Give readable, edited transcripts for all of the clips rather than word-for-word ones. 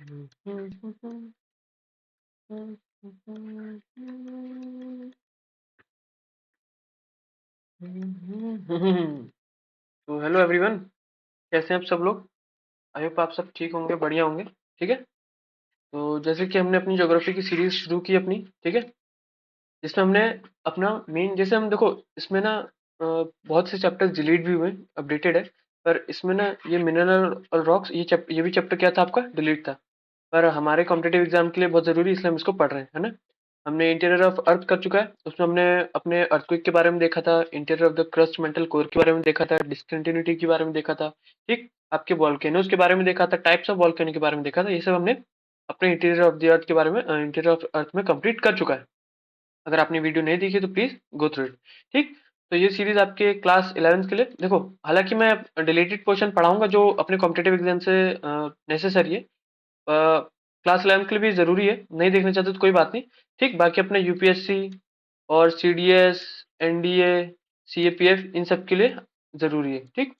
तो hello everyone, कैसे हैं आप सब लोग। आई होप आप सब ठीक होंगे, बढ़िया होंगे। ठीक है। तो जैसे कि हमने अपनी ज्योग्राफी की सीरीज शुरू की अपनी, ठीक है, जिसमें हमने अपना मेन, जैसे हम देखो इसमें ना बहुत से चैप्टर्स डिलीट भी हुए, अपडेटेड है। पर इसमें ना ये मिनरल और रॉक्स, ये भी चैप्टर क्या था आपका, डिलीट था। पर हमारे कॉम्पिटेटिव एग्जाम के लिए बहुत जरूरी, इसलिए हम इसको पढ़ रहे हैं, है ना। हमने इंटीरियर ऑफ अर्थ कर चुका है, उसमें हमने अपने अर्थक्वेक के बारे में देखा था, interior of the crust mantle core के बारे में देखा था, डिस्कंटिन्यूटी के बारे में देखा था, ठीक, आपके वॉल्केनोज के बारे में देखा था, टाइप्स ऑफ वॉल्केनो के बारे में देखा था। ये सब हमने अपने इंटीरियर ऑफ द अर्थ के बारे में, इंटीरियर ऑफ अर्थ में कंप्लीट कर चुका है। अगर आपने वीडियो नहीं देखी तो प्लीज गो थ्रू इट। ठीक। तो ये सीरीज आपके क्लास 11th के लिए, देखो हालांकि मैं डिलीटेड पोर्शन पढ़ाऊंगा जो अपने कॉम्पिटेटिव एग्जाम से नेसेसरी है, क्लास 11 के लिए भी जरूरी है, नहीं देखना चाहते तो कोई बात नहीं। ठीक। बाकी अपने यूपीएससी और सीडीएस, एनडीए, सीएपीएफ, इन सब के लिए जरूरी है। ठीक।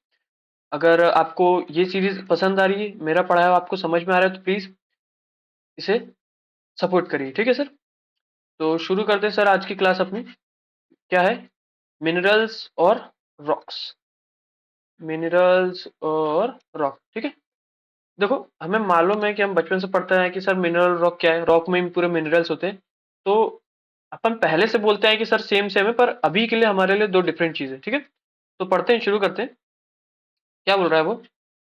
अगर आपको ये सीरीज पसंद आ रही है, मेरा पढ़ाया हुआ आपको समझ में आ रहा है, तो प्लीज इसे सपोर्ट करिए। ठीक है सर। तो शुरू करते हैं सर आज की क्लास अपनी। क्या है? मिनरल्स और रॉक्स। मिनरल्स और रॉक, ठीक है। देखो हमें मालूम है कि हम बचपन से पढ़ते हैं कि सर मिनरल रॉक क्या है, रॉक में ही पूरे मिनरल्स होते हैं। तो अपन पहले से बोलते हैं कि सर सेम सेम है, पर अभी के लिए हमारे लिए दो डिफरेंट चीज है। ठीक है। तो पढ़ते हैं, शुरू करते हैं। क्या बोल रहा है वो?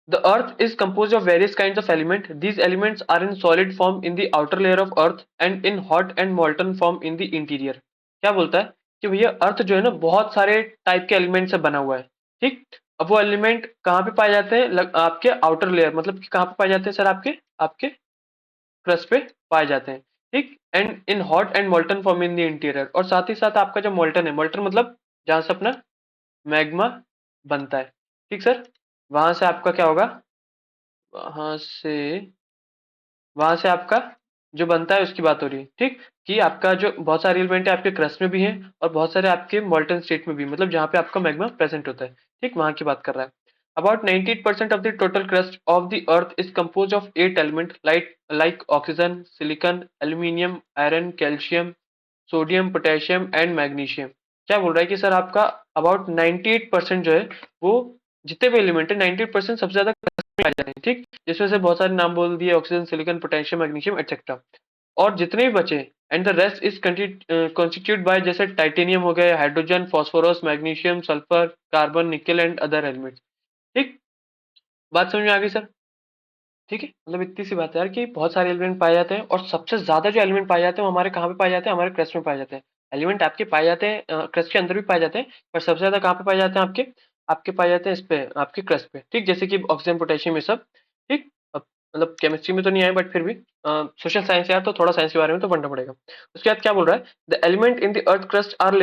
The earth is composed of various kinds of elements. These elements are in solid form in the outer layer of earth and in hot and molten form in the interior. क्या बोलता है कि भैया अर्थ जो है ना बहुत सारे टाइप के एलिमेंट से बना हुआ है। ठीक। अब वो एलिमेंट कहाँ पे पाए जाते हैं? आपके आउटर लेयर, मतलब कि कहाँ पे पाए जाते हैं सर? आपके आपके क्रस्ट पे पाए जाते हैं। ठीक। And in hot and molten form in the interior, और साथ ही साथ आपका जो मोल्टन है, मोल्टन मतलब जहां से अपना मैग्मा बनता है। ठीक सर। वहां से आपका क्या होगा? वहां से वहां से आपका जो बनता है उसकी बात हो रही है। ठीक। कि आपका जो बहुत सारे एलिमेंट है आपके क्रस्ट में भी है, और बहुत सारे आपके मोल्टन स्टेट में भी, मतलब जहाँ पे आपका मैग्मा प्रेजेंट होता है। ठीक। वहां की बात कर रहा है। About 98% of the total crust of the earth is compose of 8 element like oxygen, silicon, aluminium, iron, calcium, sodium, potassium and magnesium. क्या बोल रहा है कि सर आपका अबाउट 98% जो है वो, जितने भी एलिमेंट है 98% सबसे ज्यादा पाए जाते हैं। ठीक। जिसमें से बहुत सारे नाम बोल दिए, oxygen, silicon, potassium, magnesium etcetera. और जितने भी बचे and the rest is constitute by, जैसे टाइटेनियम हो गए, hydrogen, phosphorus, magnesium, sulphur, carbon, nickel and other elements. ठीक। बात समझ में आ गई सर? ठीक है। मतलब इतनी सी बात है यार कि बहुत सारे एलिमेंट पाए जाते हैं, और सबसे ज्यादा जो एलिमेंट पाए जाते हैं वो हमारे कहाँ पे पाए जाते हैं? हमारे क्रस्ट में पाए जाते हैं। एलिमेंट आपके पाए जाते हैं क्रस्ट के अंदर भी पाए जाते हैं, पर सबसे ज्यादा कहाँ पे पाए जाते हैं? आपके आपके पाए जाते हैं इस पे, आपके क्रस्ट पे। ठीक। जैसे कि ऑक्सीजन, पोटेशियम, ये सब। ठीक। मतलब केमिस्ट्री में तो नहीं आए, बट फिर भी सोशल साइंस यार, तो थोड़ा साइंस के बारे में तो पढ़ना पड़ेगा। उसके बाद क्या बोल रहा है? The element in the earth crust are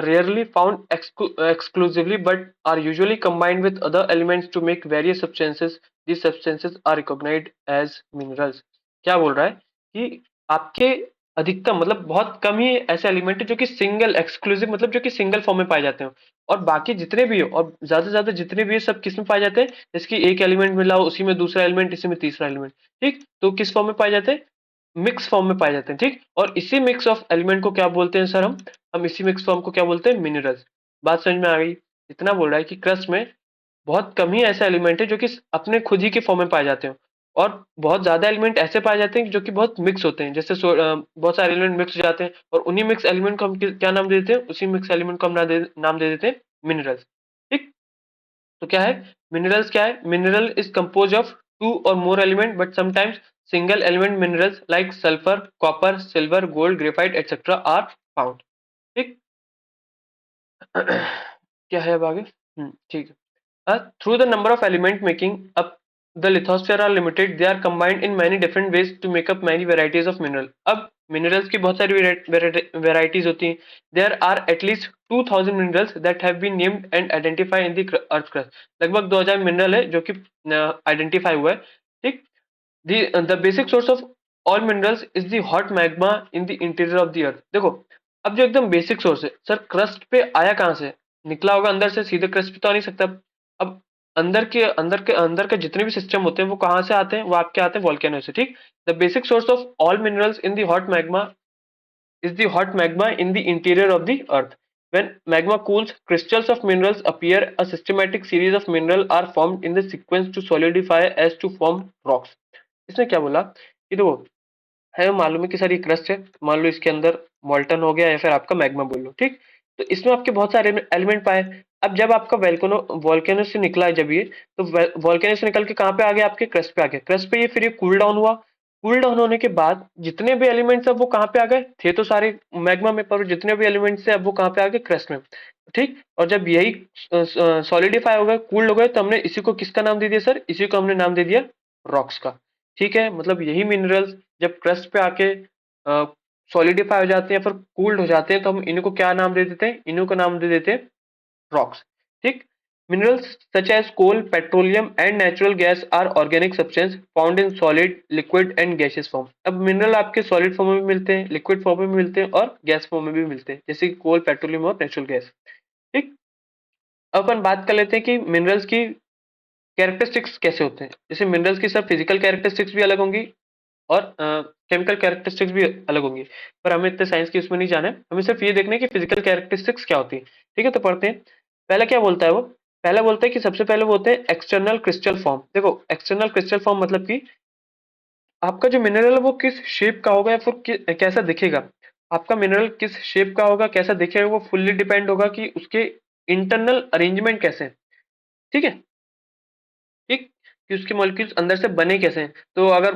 rarely found exclusively, but are usually combined with other elements to make various substances. These substances are recognized as minerals। क्या बोल रहा है कि आपके अधिकतम, मतलब बहुत कम ही ऐसे एलिमेंट है जो कि सिंगल एक्सक्लूसिव, मतलब जो कि सिंगल फॉर्म में पाए जाते हैं। और बाकी जितने भी हो, और ज्यादा से ज्यादा जितने भी है, सब किस में पाए जाते हैं? जैसे कि एक एलिमेंट मिला हो, उसी में दूसरा एलिमेंट, इसी में तीसरा एलिमेंट। ठीक। तो किस फॉर्म में पाए जाते हैं? मिक्स फॉर्म में पाए जाते हैं। ठीक। और इसी मिक्स ऑफ एलिमेंट को क्या बोलते हैं सर? हम इसी मिक्स फॉर्म को क्या बोलते हैं? मिनरल्स। बात समझ में आ गई? इतना बोल रहा है कि क्रस्ट में बहुत कम ही ऐसे एलिमेंट है जो कि अपने खुद ही के फॉर्म में पाए जाते हैं, और बहुत ज्यादा एलिमेंट ऐसे पाए जाते हैं जो कि बहुत मिक्स होते हैं। जैसे बहुत सारे एलिमेंट मिक्स हो जाते हैं, और उन्हीं मिक्स एलिमेंट को हम क्या नाम दे देते हैं? उसी मिक्स एलिमेंट को हम नाम दे देते हैं मिनरल्स। ठीक। तो क्या है मिनरल्स? क्या है? Mineral is compose of two और more element, but sometimes single element minerals like sulphur, copper, silver, gold, graphite etcetera are found. ठीक। क्या है अब आगे? ठीक है। Through the number of element making up the lithosphere are limited, they are combined in many different ways to make up many varieties of mineral। अब minerals की बहुत सारी varieties होती हैं। There are at least 2000 minerals that have been named and identified in the earth crust। लगभग 2000 mineral है जो कि आइडेंटिफाई हुआ है। ठीक। the basic source of all minerals is the hot magma in the interior of the earth। देखो अब जो एकदम बेसिक सोर्स है सर, क्रस्ट पे आया कहाँ से? निकला होगा अंदर से, सीधे क्रस्ट पे तो आ नहीं सकता। अब अंदर के जितने भी सिस्टम होते हैं वो कहाँ से आते हैं, वो आपके आते हैं वॉल्केनो से, ठीक। The basic source of all minerals in the hot magma is the hot magma in the interior of the earth. When magma cools, crystals of minerals appear. A systematic series of minerals are formed in the sequence to solidify as to form rocks. इसने क्या बोला कि देखो, है मालूम है कि sir ये क्रस्ट है, मान लो इसके अंदर मॉल्टन हो गया या फिर आपका मैग्मा बोल लो, ठीक। तो इसमें आपके बहुत सारे एलिमेंट पाए। अब जब आपका वोल्केनो वॉल्केनो से निकला है जब ये, तो वॉल्केनो से निकल के कहाँ पे आ गया, आपके क्रस्ट पे आ गया। क्रस्ट पे ये फिर ये कूल डाउन हुआ। कूल डाउन होने के बाद जितने भी एलिमेंट्स अब वो कहाँ पे आ गए, थे तो सारे मैग्मा में, पर जितने भी एलिमेंट्स थे अब वो कहाँ पे आ गए, क्रस्ट में, ठीक। और जब यही सॉलिडिफाई हो गए, कूल्ड हो गए, तो हमने इसी को किसका नाम दे दिया सर, इसी को हमने नाम दे दिया रॉक्स का, ठीक है। मतलब यही मिनरल्स जब क्रस्ट पे आके सॉलिडिफाई हो जाते हैं, फिर कूल्ड हो जाते हैं, तो हम इनको क्या नाम दे देते हैं, इन्हीं को नाम दे देते हैं रॉक्स, ठीक। Minerals such as coal, petroleum and natural gas are organic substance found in solid, liquid and gaseous form. अब मिनरल आपके सॉलिड फॉर्म में भी मिलते हैं, लिक्विड फॉर्म में भी मिलते हैं और गैस फॉर्म में भी मिलते हैं, जैसे कोल, पेट्रोलियम और नेचुरल गैस, ठीक। अब अपन बात कर लेते हैं कि मिनरल्स की कैरेक्टरिस्टिक्स कैसे होते हैं। जैसे मिनरल्स की सब फिजिकल कैरेक्टरिस्टिक्स भी अलग होंगी और केमिकल कैरेक्टरिस्टिक्स भी अलग होंगी, पर हमें इतने साइंस की उसमें नहीं जाना है, हमें सिर्फ ये देखना है कि फिजिकल कैरेक्टरिस्टिक्स क्या होती है, ठीक है। तो पढ़ते हैं। पहला क्या बोलता है वो, पहला बोलता है कि सबसे पहले वो होते हैं एक्सटर्नल क्रिस्टल फॉर्म। देखो एक्सटर्नल क्रिस्टल फॉर्म मतलब कि आपका जो मिनरल है वो किस शेप का होगा या फिर कैसा दिखेगा। आपका मिनरल किस शेप का होगा, कैसा दिखेगा, वो फुल्ली डिपेंड होगा कि उसके इंटरनल अरेंजमेंट कैसे हैं, ठीक है, ठीक। कि उसके मॉलिक्यूल्स अंदर से बने कैसे हैं। तो अगर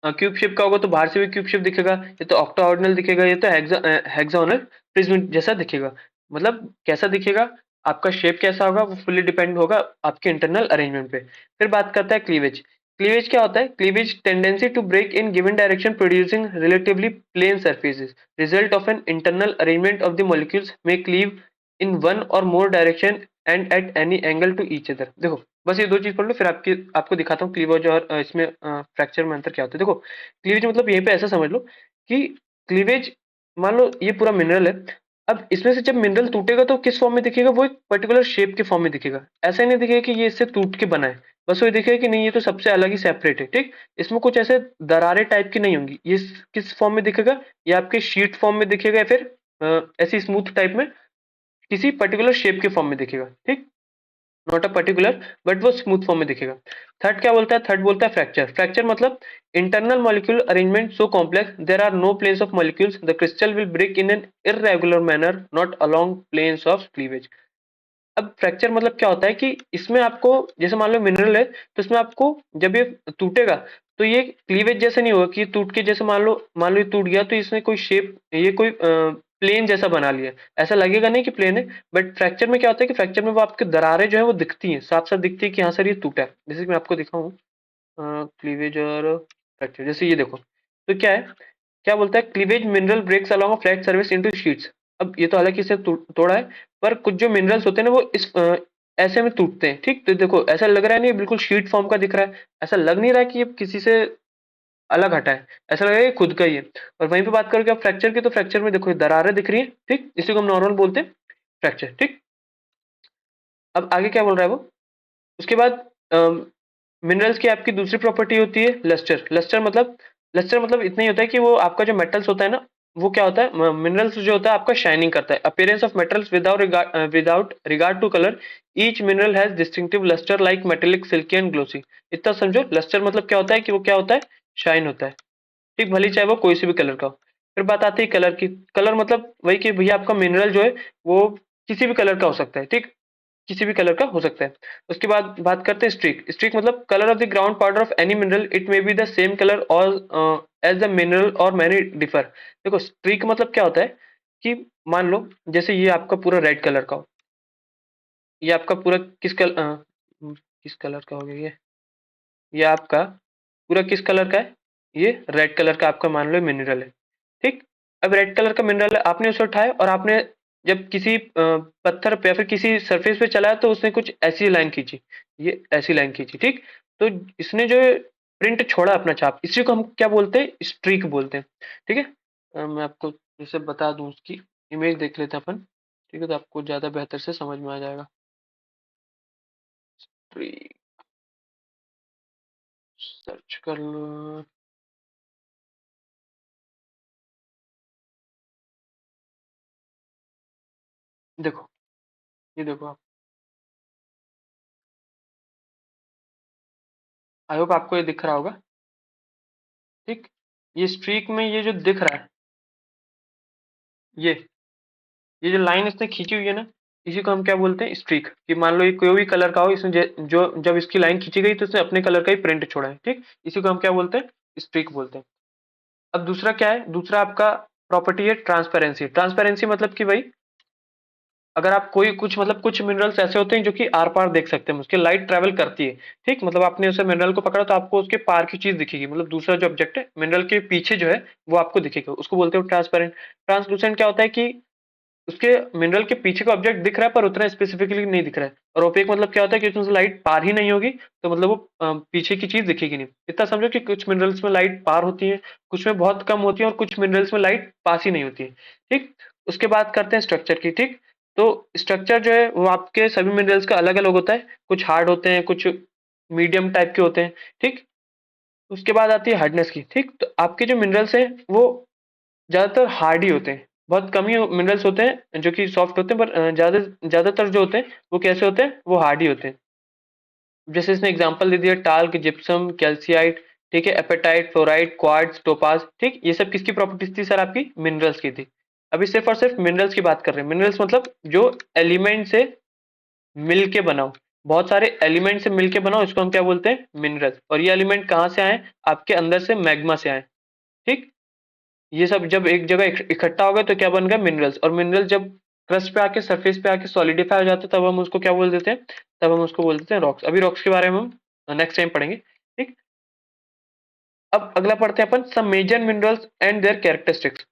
क्यूब शेप का होगा तो बाहर से भी क्यूब शेप दिखेगा, ये तो ऑक्टाऑर्डिनल दिखेगा, ये तो हेक्सागोनल प्रिज्म जैसा दिखेगा। मतलब कैसा दिखेगा, आपका शेप कैसा होगा, वो फुल्ली डिपेंड होगा आपके इंटरनल अरेंजमेंट पे। फिर बात करता है क्लीवेज। क्लीवेज क्या होता है, cleavage tendency to break in given direction producing relatively plane surfaces, result of an internal arrangement of the molecules में क्लीव इन वन और more direction and at any angle to each other. देखो बस ये दो चीज पढ़ लो, फिर आपको दिखाता हूँ क्लीवेज और इसमें फ्रैक्चर में अंतर क्या होता है। देखो क्लीवेज मतलब यहीं पे ऐसा समझ लो कि क्लीवेज, मान लो ये पूरा मिनरल है। अब इसमें से जब मिनरल टूटेगा तो किस फॉर्म में दिखेगा, वो एक पर्टिकुलर शेप के फॉर्म में दिखेगा। ऐसा नहीं दिखेगा कि ये इससे टूट के बना है, बस वो दिखेगा कि नहीं ये तो सबसे अलग ही सेपरेट है, ठीक। इसमें कुछ ऐसे दरारें टाइप की नहीं होंगी। ये किस फॉर्म में दिखेगा, ये आपके शीट फॉर्म में दिखेगा या फिर ऐसी स्मूथ टाइप में किसी पर्टिकुलर शेप के फॉर्म में दिखेगा, ठीक। नॉट अ पर्टिकुलर, बट वो स्मूथ फॉर्म में दिखेगा। थर्ड क्या बोलता है, थर्ड बोलता है फ्रैक्चर। फ्रैक्चर मतलब internal molecule arrangement so complex there are no planes of molecules, the crystal will break in an irregular manner not along planes of cleavage. अब फ्रैक्चर मतलब क्या होता है कि इसमें आपको, जैसे मान लो मिनरल है तो इसमें आपको जब ये टूटेगा तो ये क्लीवेज जैसे नहीं होगा कि टूट के, जैसे मान लो ये टूट गया तो इसने कोई शेप, ये कोई प्लेन जैसा बना लिया, ऐसा लगेगा नहीं कि प्लेन है। बट फ्रैक्चर में क्या होता है कि फ्रैक्चर में वो आपके दरारें जो है वो दिखती हैं, साफ साफ दिखती है कि हाँ सर ये टूटा है। जैसे कि मैं आपको दिखाऊं क्लीवेज और फ्रैक्चर, जैसे ये देखो तो क्या है, क्या बोलता है, cleavage mineral breaks along a flat surface into sheets. अब ये तो हालांकि इसे तोड़ा है, पर कुछ जो मिनरल्स होते हैं ना वो इस ऐसे में टूटते हैं, ठीक। तो देखो ऐसा लग रहा है नहीं, बिल्कुल शीट फॉर्म का दिख रहा है, ऐसा लग नहीं रहा है कि ये किसी से अलग हटा है, ऐसा लग रहा है ये खुद का ही है। और वहीं पे बात करोगे आप फ्रैक्चर की, तो फ्रैक्चर में देखो दरारें दिख रही है, ठीक, इसी को हम नॉर्मल बोलते हैं फ्रैक्चर, ठीक। अब आगे क्या बोल रहा है वो, उसके बाद मिनरल्स की आपकी दूसरी प्रॉपर्टी होती है लस्टर। लस्टर मतलब इतना ही होता है कि वो आपका जो मेटल्स होता है ना, वो क्या होता है, मिनरल्स जो होता है आपका शाइनिंग करता है। Appearance of metals without regard to colour, each mineral has distinctive lustre like metallic, silky and glossy. इतना समझो, लस्टर मतलब क्या होता है कि वो क्या होता है, शाइन होता है, ठीक, भले चाहे वो कोई से भी कलर का हो। फिर बात आती है कलर की। कलर मतलब वही कि भैया आपका मिनरल जो है वो किसी भी कलर का हो सकता है, ठीक, किसी भी कलर का हो सकता है। उसके बाद बात करते हैं स्ट्रीक। स्ट्रीक मतलब colour of the ground powder of any mineral, it may be the same colour और एज द मिनरल और मैनी डिफर। देखो स्ट्रीक मतलब क्या होता है कि मान लो जैसे ये आपका पूरा रेड कलर का हो, ये आपका पूरा किस कलर का हो गया ये आपका पूरा किस कलर का है, ये रेड कलर का आपका मान लो मिनरल है, ठीक। अब रेड कलर का मिनरल है, आपने उसे उठाया और आपने जब किसी पत्थर पे या फिर किसी सरफेस पे चलाया तो उसने कुछ ऐसी लाइन खींची, ये ऐसी लाइन खींची, ठीक। तो इसने जो प्रिंट छोड़ा अपना छाप, इसी को हम क्या बोलते हैं, स्ट्रीक बोलते हैं, ठीक है। मैं आपको जैसे बता दूं, उसकी इमेज देख लेते हैं अपन, ठीक है, तो आपको ज्यादा बेहतर से समझ में आ जाएगा। सर्च कर लो। देखो, ये देखो आप, आई होप आपको ये दिख रहा होगा। ठीक, ये स्ट्रीक में ये जो दिख रहा है, ये ये जो लाइन इसने खींची हुई है ना, इसी को हम क्या बोलते हैं, स्ट्रीक। कि मान लो ये कोई भी कलर का हो, इसने जो जब इसकी लाइन खींची गई तो इसने अपने कलर का ही प्रिंट छोड़ा है। ठीक, इसी को हम क्या बोलते हैं, स्ट्रीक बोलते हैं। अब दूसरा क्या है, दूसरा आपका प्रॉपर्टी है ट्रांसपेरेंसी। ट्रांसपेरेंसी मतलब कि भाई, अगर आप कोई कुछ मतलब कुछ मिनरल्स ऐसे होते हैं जो कि आर पार देख सकते हैं, उसके लाइट ट्रेवल करती है। ठीक, मतलब आपने उसे मिनरल को पकड़ा तो आपको उसके पार की चीज दिखेगी, मतलब दूसरा जो ऑब्जेक्ट है मिनरल के पीछे जो है वो आपको दिखेगा, उसको बोलते हो ट्रांसपेरेंट। ट्रांसलूसेंट क्या होता है कि उसके मिनरल के पीछे का ऑब्जेक्ट दिख रहा है पर उतना स्पेसिफिकली नहीं दिख रहा है। और ओपेक मतलब क्या होता है कि उसमें से लाइट पार ही नहीं होगी, तो मतलब वो पीछे की चीज दिखेगी नहीं। इतना समझो कि कुछ मिनरल्स में लाइट पार होती है, कुछ में बहुत कम होती है, और कुछ मिनरल्स में लाइट पास ही नहीं होती है। ठीक, उसके बाद करते हैं स्ट्रक्चर की। ठीक, तो स्ट्रक्चर जो है वो आपके सभी मिनरल्स का अलग अलग होता है, कुछ हार्ड होते हैं, कुछ मीडियम टाइप के होते हैं। ठीक, उसके बाद आती है हार्डनेस की। ठीक, तो आपके जो मिनरल्स हैं वो ज्यादातर हार्ड ही होते हैं, बहुत कम ही मिनरल्स होते हैं जो कि सॉफ्ट होते हैं, पर ज्यादातर जो होते हैं वो कैसे होते हैं, वो हार्ड ही होते हैं। जैसे इसने एग्जांपल दे दिया, टाल्क, जिप्सम, कैल्शियाइट, ठीक है, एपेटाइट, फ्लोराइड, क्वार्ट्ज, टोपाज। ठीक, ये सब किसकी प्रॉपर्टीज थी सर, आपकी मिनरल्स की थी। अभी सिर्फ और सिर्फ मिनरल्स की बात कर रहे हैं। मिनरल्स मतलब जो एलिमेंट से मिल के बनाओ, बहुत सारे एलिमेंट से मिलके बनाओ, इसको हम क्या बोलते हैं, मिनरल्स। और ये एलिमेंट कहाँ से आए, आपके अंदर से मैग्मा से आए। ठीक, ये सब जब एक जगह इकट्ठा हो गए तो क्या बन गया, मिनरल्स। और मिनरल जब क्रस्ट पे आके सरफेस पे आके सॉलिडिफाई हो जाते हैं तब हम उसको क्या बोल देते हैं, तब हम उसको बोल देते हैं रॉक्स। अभी रॉक्स के बारे में हम नेक्स्ट टाइम पढ़ेंगे। ठीक, अब अगला पढ़ते हैं अपन, some major minerals and their characteristics.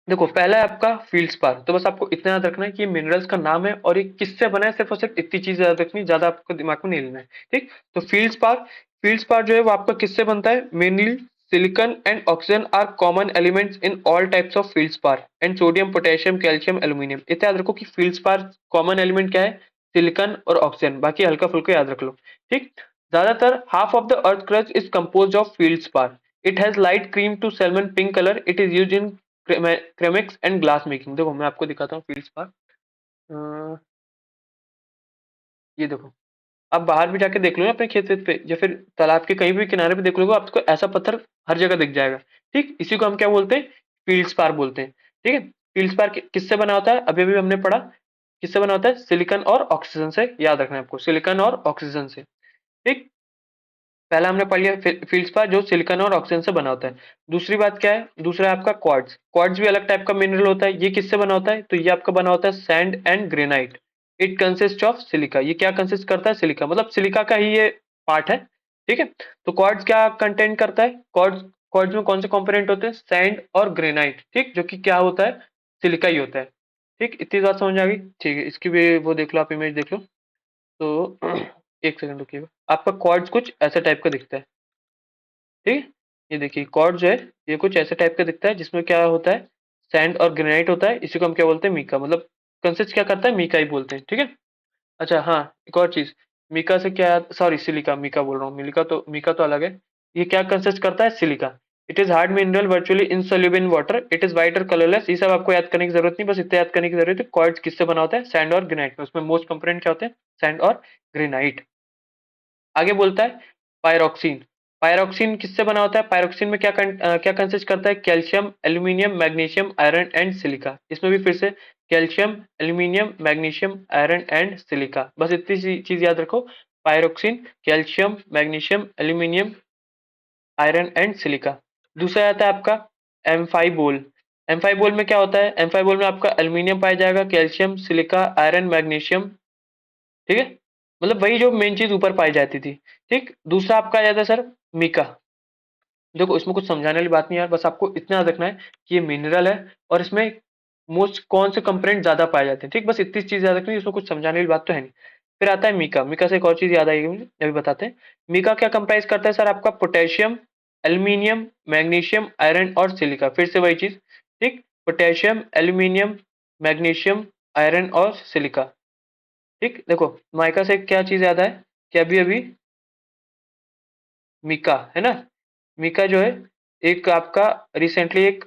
देखो, पहला है आपका फील्डस्पार। तो बस आपको इतना याद रखना है कि ये मिनरल्स का नाम है और ये किससे बना है, सिर्फ और सिर्फ इतनी चीज याद रखनी, ज्यादा आपको दिमाग में नहीं लेना है। ठीक, तो फील्डस्पार जो है वो आपका किससे बनता है, mainly silicon and oxygen are common elements in all types of feldspar, and sodium, potassium, calcium, aluminium. इतना याद रखो कि फील्डस्पार कॉमन एलिमेंट क्या है, सिलिकॉन और ऑक्सीजन, बाकी हल्का फुल्का याद रख लो। ठीक, ज्यादातर half of the earth crust is composed of feldspar. It has light cream to salmon pink colour. It is used in ceramics and glass making. देखो मैं आपको दिखाता हूँ फील्डस्पार। ये देखो, आप बाहर भी जाके देख लो ना अपने खेत वेत पे, या फिर तालाब के कहीं भी किनारे पे देख लोगे, आपको ऐसा पत्थर हर जगह दिख जाएगा। ठीक, इसी को हम क्या बोलते हैं, फील्डस्पार बोलते हैं। ठीक है, फील्डस्पार किससे बना होता है, अभी अभी हमने पढ़ा, किससे बना होता है, सिलिकॉन और ऑक्सीजन से। याद रखना है आपको, सिलिकॉन और ऑक्सीजन से। ठीक, पहला हमने पढ़ लिया फील्डस्पार जो सिलिकॉन और ऑक्सीजन से बना होता है। दूसरी बात क्या है, दूसरा है आपका क्वार्ट्ज। क्वार्ट्ज भी अलग टाइप का मिनरल होता है। ये किससे बना होता है, तो ये आपका बना होता है sand and granite. It consist of silica. ये क्या कंसिस्ट करता है, सिलिका, मतलब सिलिका का ही ये पार्ट है। ठीक है, तो क्वार्ट्ज क्या कंटेंट करता है, क्वार्ट्ज क्वार्ट्ज में कौन से कंपोनेंट होते हैं, सैंड और ग्रेनाइट। ठीक, जो कि क्या होता है, सिलिका ही होता है। ठीक, इतनी बात समझ आ गई। ठीक है, इसकी भी वो देख लो, आप इमेज देख लो। तो एक सेकंड रुकिएगा, आपका क्वार्ट्ज कुछ ऐसे टाइप का दिखता है। ठीक है, ये देखिए कॉर्ड जो है ये कुछ ऐसे टाइप का दिखता है, जिसमें क्या होता है, सैंड और ग्रेनाइट होता है। इसी को हम क्या बोलते हैं, मीका। मतलब कंसिस्ट क्या करता है, मीका ही बोलते हैं। ठीक है, अच्छा हाँ, एक और चीज, मीका से क्या, सॉरी सिलिका, मीका बोल रहा हूँ, मीका तो अलग है। ये क्या कंसिस्ट करता है, silica. It is hard mineral virtually insoluble in water. It is white और कलरलेस। ये सब आपको याद करने की जरूरत नहीं, बस इतना याद करने की जरूरत है, क्वार्ट्ज किससे बना होता है, सैंड और ग्रेनाइट में। उसमें मोस्ट कंपोनेंट क्या होते हैं, सैंड और ग्रेनाइट। आगे बोलता है पायरोक्सिन। पायरोक्सिन किससे बना होता है, पायरोक्सिन में क्या कंसिस्ट करता है, calcium, aluminium, magnesium, iron and silica. इसमें भी फिर से calcium, aluminium, magnesium, iron and silica. बस इतनी सी चीज याद रखो, pyroxene, calcium, magnesium, aluminium, iron and silica. दूसरा आता है आपका एम्फाइबोल। एम्फाइबोल में क्या होता है, एम्फाइबोल में आपका एल्यूमिनियम पाया जाएगा, कैल्शियम, सिलिका, आयरन, मैग्नीशियम। ठीक है, मतलब वही जो मेन चीज ऊपर पाई जाती थी। ठीक, दूसरा आपका आ जाता है सर मीका। देखो इसमें कुछ समझाने वाली बात नहीं यार, बस आपको इतना याद रखना है कि ये मिनरल है और इसमें मोस्ट कौन से कंपोनेंट ज्यादा पाए जाते हैं। ठीक, बस इतनी चीज याद रखनी है, इसमें कुछ समझाने वाली बात तो है नहीं। फिर आता है मीका। मीका से एक और चीज याद आएगी मुझे, अभी बताते हैं। मीका क्या कंप्राइज करता है सर, आपका पोटेशियम, एल्यूमिनियम, मैग्नीशियम, आयरन और सिलिका। फिर से वही चीज। ठीक, पोटेशियम, एल्यूमिनियम, मैग्नीशियम, आयरन और सिलिका। ठीक, देखो माइका से क्या चीज याद है, कि अभी अभी मीका है ना, मीका जो है एक आपका रिसेंटली एक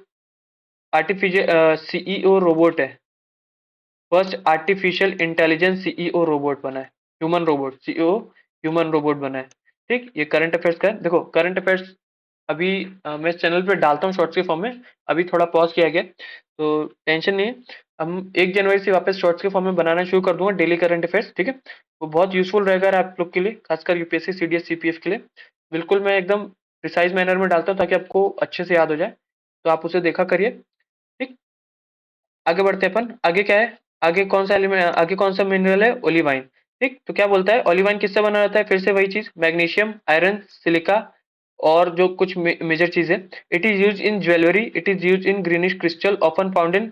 आर्टिफिशियल सीईओ रोबोट है, first artificial intelligence CEO robot बना है, human robot CEO, human robot बना है। ठीक, ये करंट अफेयर्स का है। देखो करंट अफेयर्स अभी मैं इस चैनल पे डालता हूँ शॉर्ट्स के फॉर्म में, अभी थोड़ा पॉज किया गया तो टेंशन नहीं है। हम 1 जनवरी से वापस शॉर्ट्स के फॉर्म में बनाना शुरू कर दूंगा डेली करंट अफेयर्स, ठीक है। वो बहुत यूजफुल रहेगा आप लोग के लिए, खासकर यूपीएससी सीडीएस सीपीएफ के लिए। बिल्कुल मैं एकदम प्रिसाइज मैनर में डालता हूँ ताकि आपको अच्छे से याद हो जाए, तो आप उसे देखा करिए। ठीक, आगे बढ़ते हैं अपन। आगे क्या है, आगे कौन सा एलिमेंट, आगे कौन सा मिनरल है, ओलिवाइन। ठीक, तो क्या बोलता है, ओलिवाइन किससे बना रहता है, फिर से वही चीज, मैग्नीशियम, आयरन, सिलिका और जो कुछ मेजर चीज है। It is use in jewellery, it is use in greenish crystal often found in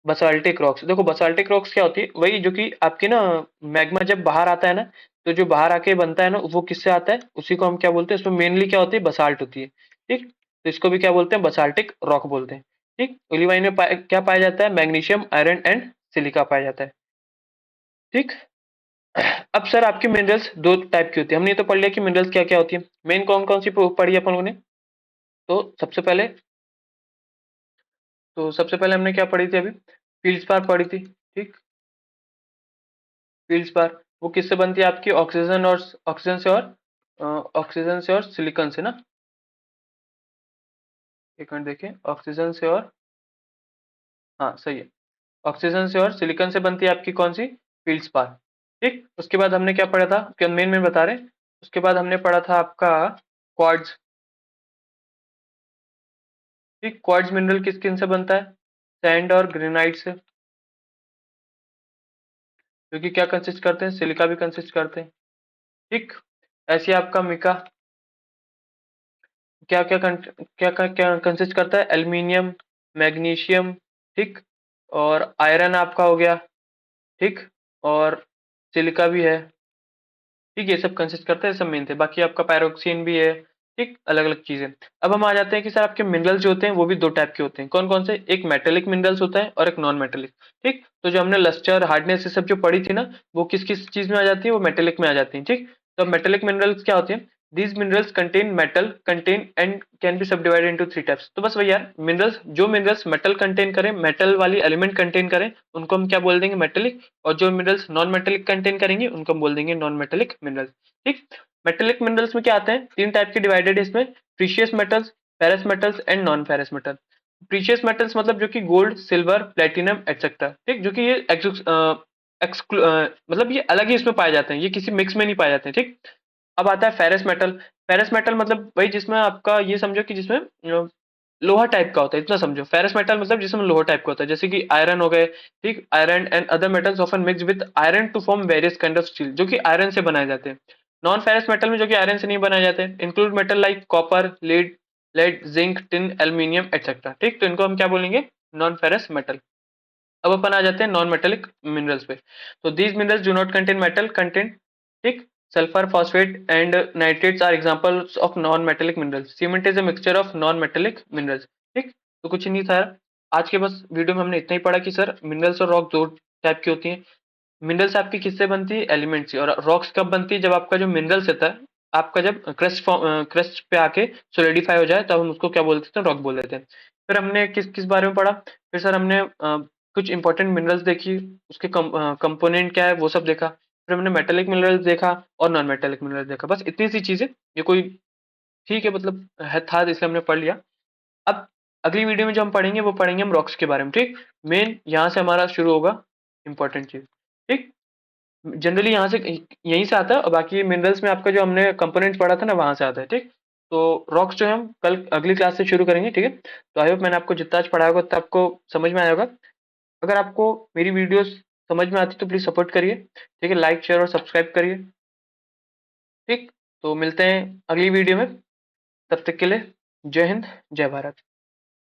basaltic rocks. देखो बसाल्टिक रॉक्स क्या होती है, वही जो कि आपकी ना मैग्मा जब बाहर आता है ना, तो जो बाहर आके बनता है ना वो किससे आता है, उसी को हम क्या बोलते हैं, उसमें मेनली क्या होती है, बसाल्ट होती है। ठीक, तो इसको भी क्या बोलते हैं, बसाल्टिक रॉक बोलते हैं। ठीक, ओलिवाइन में क्या पाया जाता है, मैग्नीशियम, आयरन एंड सिलिका पाया जाता है। ठीक, अब सर आपकी मिनरल्स दो टाइप की होती है, हमने ये तो पढ़ लिया कि मिनरल्स क्या क्या होती है। मेन कौन कौन सी पढ़ी है अपन लोगों ने, तो सबसे पहले, हमने क्या पढ़ी थी अभी, फील्ड्सपार पढ़ी थी। ठीक, फील्ड्सपार वो किससे बनती है आपकी, ऑक्सीजन और ऑक्सीजन से और सिलिकॉन से ना। एक मिनट देखिए, ऑक्सीजन से और, हाँ सही है, ऑक्सीजन से और सिलिकॉन से बनती है आपकी कौन सी, फील्ड्सपार। ठीक, उसके बाद हमने क्या पढ़ा था, क्या मेन मेन बता रहे हैं। उसके बाद हमने पढ़ा था आपका क्वार्ट्ज। ठीक, क्वार्ट्ज मिनरल किस किन से बनता है, सैंड और ग्रेनाइट से, जो कि क्या कंसिस्ट करते हैं, सिलिका भी कंसिस्ट करते हैं। ठीक, ऐसे आपका मिका क्या क्या क्या क्या क्या कंसिस्ट करता है, एल्यूमिनियम, मैग्नीशियम, ठीक, और आयरन आपका हो गया। ठीक, और सिलिका भी है। ठीक, ये सब कंसिस्ट करता है, सब मेन थे, बाकी आपका पैरोक्सिन भी है। ठीक, अलग अलग चीजें। अब हम आ जाते हैं कि सर आपके मिनरल्स जो होते हैं वो भी दो टाइप के होते हैं, कौन कौन से, एक मेटेलिक मिनरल्स होता है और एक नॉन मेटेलिक। ठीक, तो जो हमने लस्टर, हार्डनेस ये सब जो पढ़ी थी ना, वो किस किस चीज में आ जाती है, वो मेटेलिक में आ जाती है। ठीक, तो मेटेलिक मिनरल्स क्या होते हैं, these minerals contain metal contain and can be subdivided into 3 types। तो बस वही यार, मिनरल्स, जो मिनरल्स मेटल कंटेन करें, मेटल वाली एलिमेंट कंटेन करें, उनको हम क्या बोल देंगे, मेटेलिक। और जो मिनरल्स नॉन मेटेलिक कंटेन करेंगे उनको हम बोल देंगे नॉन मेटेलिक मिनरल्स। ठीक, मेटेलिक मिनरल्स में क्या आते हैं, 3 टाइप के डिवाइडेड है इसमें, precious metals, ferrous metals and non ferrous metal. Precious metals मतलब जो कि गोल्ड, सिल्वर, प्लेटिनम एक्सेट्रा। ठीक, जो कि ये मतलब ये अलग ही इसमें पाए जाते हैं, ये किसी मिक्स में नहीं पाए जाते हैं। ठीक, अब आता है फेरस मेटल। फेरस मेटल मतलब वही जिसमें आपका ये समझो कि जिसमें लोहा टाइप का होता है, इतना समझो। फेरस मेटल मतलब जिसमें लोहा टाइप का होता है, जैसे कि आयरन हो गए। ठीक, iron and other metals often mix with iron to form various kind of steel, जो कि आयरन से बनाए जाते हैं। नॉन फेरस मेटल में जो कि आयरन से नहीं बनाए जाते, include metal like copper, lead, zinc, tin, aluminium etcetera. ठीक, तो इनको हम क्या बोलेंगे, नॉन फेरस मेटल। अब अपन आ जाते हैं नॉन मेटेलिक मिनरल्स पे। तो these minerals do not contain metal content. ठीक, sulphur, phosphate and nitrates are examples of non metallic minerals. Cement is a mixture of non metallic minerals. ठीक, तो कुछ नहीं था आज के बस वीडियो में, हमने इतना ही पढ़ा कि सर मिनरल्स और रॉक दो टाइप की होती हैं। मिनरल्स आपकी किससे बनती है, एलिमेंट से। और रॉक्स कब बनती है, जब आपका जो मिनरल्स होता है, आपका जब क्रस्ट पे आके सोलिडिफाई हो जाए, तब हम उसको क्या बोल देते हैं, रॉक बोल देते हैं। फिर हमने किस किस बारे में पढ़ा, फिर सर हमने कुछ इंपॉर्टेंट मिनरल्स देखी, उसके कंपोनेंट क्या है वो सब देखा। फिर हमने मेटेलिक मिनरल्स देखा और नॉन मेटेलिक मिनरल्स देखा, बस इतनी सी चीजें। ये कोई ठीक है, मतलब है था, इसलिए हमने पढ़ लिया। अब अगली वीडियो में जो हम पढ़ेंगे वो पढ़ेंगे हम रॉक्स के बारे में। ठीक, मेन यहाँ से हमारा शुरू होगा इंपॉर्टेंट चीज। ठीक, जनरली यहाँ से यहीं से आता है, और बाकी मिनरल्स में आपका जो हमने कंपोनेंट्स पढ़ा था ना, वहां से आता है। ठीक, तो रॉक्स जो है हम कल अगली क्लास से शुरू करेंगे। ठीक है, तो आई होप मैंने आपको जितना आज पढ़ाया होगा उतना आपको समझ में आया होगा। अगर आपको मेरी वीडियोस समझ में आती तो प्लीज सपोर्ट करिए। ठीक है, लाइक, शेयर और सब्सक्राइब करिए। ठीक, तो मिलते हैं अगली वीडियो में, तब तक के लिए जय हिंद, जय भारत।